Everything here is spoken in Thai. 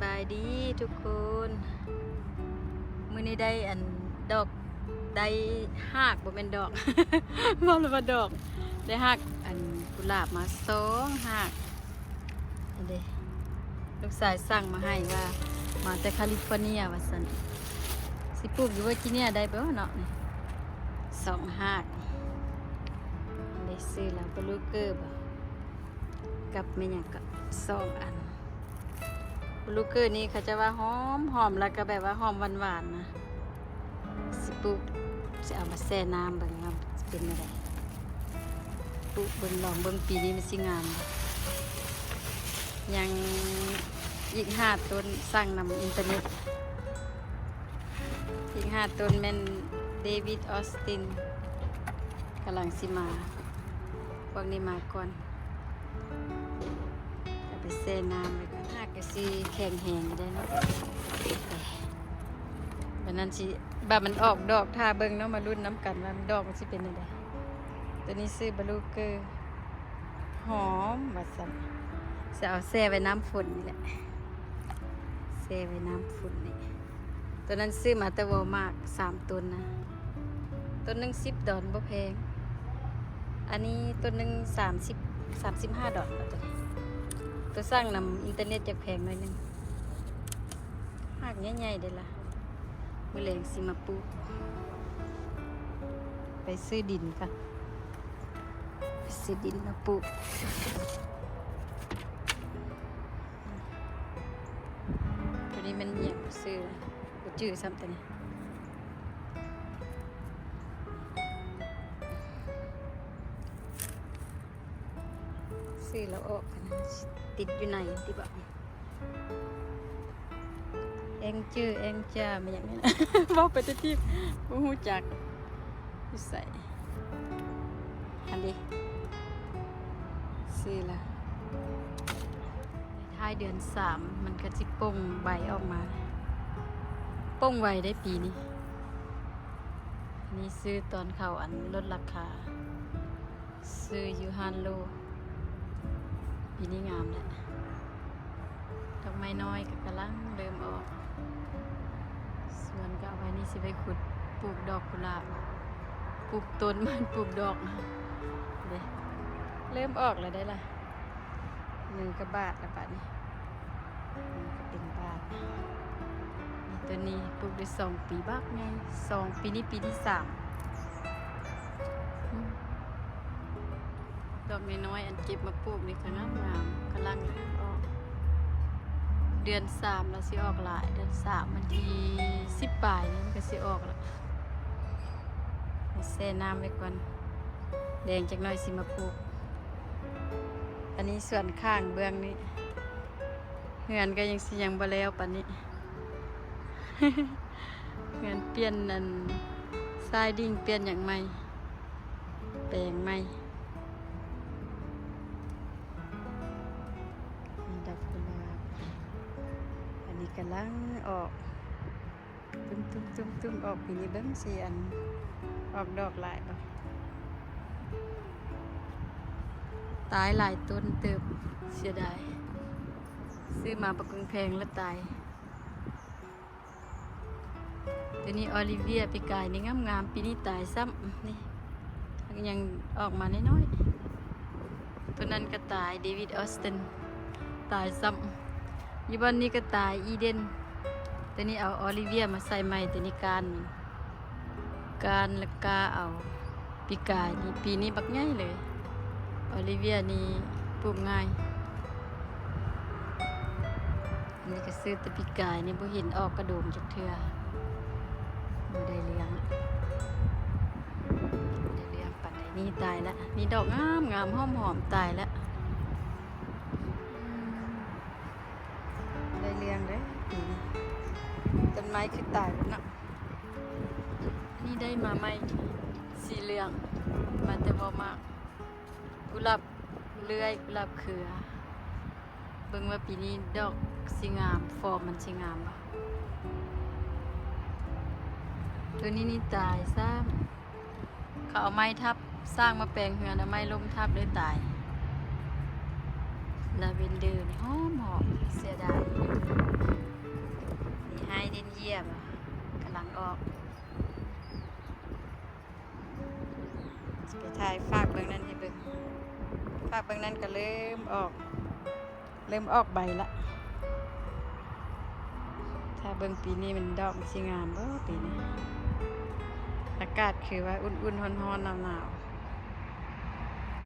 บายดีทุกคนมื้อนี้ได้ดอกได้หากบ่เป็นดอก บ่รู้ว่าดอกได้หากกุหลาบมา2หากอันเด้ลูกชายสั่งมาให้ว่ามาจากแคลิฟอร์เนียว่าซั่นสิปลูกอยู่เวอร์จิเนียได้บ่เนาะนี่2หากได้ซื้อแล้วก็ลูกเกอร์บ่กับแม่หยังก็2อันลูกเกอร์นี่เขาจะว่าหอมแล้วก็แบบว่าหอมหวานๆนะสิปลูกสิเอามาแช่น้ำเบิ่งว่าเป็นอะไรปลูกเบิ่งลองเบิ่งปีนี้มันสิงามยังอีก5 ต้นสั่งนำอินเทอร์เน็ตอีก5 ต้นแม่นเดวิดออสตินกำลังสิมาพวกนี้มาก่อนเอาไปแช่น้ำเลยก็หากก็สิแข็งแห้งได้เนาะบัดนั้นสิบ่ามันออกดอกถ้าเบิ่งเนาะมาลุ้นน้ำกันว่ามันดอกมันสิเป็นจังได๋ตัวนี้ซื้อบลูเกอร์หอมว่าซั่นจะเอาแช่ไว้น้ำฝนนี่แหละแช่ไว้น้ำฝนนี่ตัวนั้นซื้อมาแต่วอลมาร์ท3 ต้นนะต้นหนึ่ง$10บ่แพงอันนี้ต้นหนึ่ง35ดอกตัวสร้างนำอินเทอร์เน็ตจะแพงหน่อยนึงหากใหญ่ๆเด้ล่ะมื้อแลงสิมาปลูกไปซื้อดินค่ะไปซื้อดินมาปลูกตัวนี้มันเหี่ยงซื้อบ่จื้อซ้ำตัวนี้ซื้อแล้วออกกันนะติดอยู่ไหนที่บอกเอ็งจื้อเอ็งจ้ามาอย่างนี้นะ บอกไปแต่ที่บ่ฮู้จักอยู่ใส่อันนี้ซื้อละท้ายเดือน3มันก็สิป่งใบออกมาป่งไวได้ปีนี้อันนี้ซื้อตอนเขาลดราคาซื้ออยู่ฮันโลปีนี้งามแหละดอกไม้น้อยก็กำลังเริ่มออกส่วนก็เอาไว้นี่สิไปขุดปลูกดอกกุหลาบปลูกต้นมันปลูกดอกเด้เริ่มออกแล้วได้ล่ะ1 กระบาทแล้วป่ะนี่ก็เป็นบาทนี่ตัวนี้ปลูกได้2 ปีบักไง2 ปีนี้ปีที่ 3ดอกน้อยๆอันเก็บมาปลูกนี่ก็งามๆกำลังออกเดือน3แล้วสิออกหลายเดือน3วันที่10ปลายนี่มันก็สิออกแล้วแช่น้ำไว้ก่อนแดงจักหน่อยสิมาปลูกอันนี้ส่วนข้างเบื้องนี้เฮือนก็ยังบ่แล้วปานนี้ เฮือนเปลี่ยนทรายดิ่งเปลี่ยนอย่างใหม่แปลงใหม่ดอกกุหลาบอันนี้กำลังออกตุ้มออกปีนี้เบิ่งสิออกดอกหลายบ่ตายหลายต้นเติบเสียดายซื้อมาประกงแพงแล้วตายตัวนี้ออลิเวียปีกายนี่งามๆปีนี้ตายซ้ำนี่ยังออกมาน้อยๆตัวนั้นก็ตายเดวิดออสตินตายซ้ำอยู่บ้านนี้ก็ตายอีเดนตัวนี้เอาออลิเวียมาใส่ใหม่ตัวนี้การแล้วก็เอาปีกายนี่ปีนี้บักใหญ่เลยออลิเวียนี่ปลูกง่ายอันนี้ก็ซื้อแต่ปีกายนี่บ่เห็นออกกระโดมจักเทื่อบ่ได้เลี้ยงปัดไอ้นี่ตายแล้วนี่ดอกงามหอมตายแล้วได้เลี้ยงเด้ต้นไม้คือตายแล้วนะนี่ได้มาใหม่สีเหลืองมาแต่บ่มากกุหลาบเลื่อยกุหลาบเครือเบิ่งว่าปีนี้ดอกสิงามฟอร์มมันสิงามบ่ตัวนี้นี่ตายซ้ำเขาเอาไม้ทับสร้างมาแปลงเฮือนเอาไม้ล้มทับเลยตายลาเวนเดอร์นี่หอมเสียดาย ดินเยียบอะกำลังออกไปถ่ายฝากเบื้องนั้นให้เบิ่งฝากเบื้องนั้นก็เริ่มออกใบละถ้าเบิ่งปีนี้มันดอกมันสิงามบ่ปีนี้อากาศคือว่าอุ่นๆร้อนๆหนาวๆ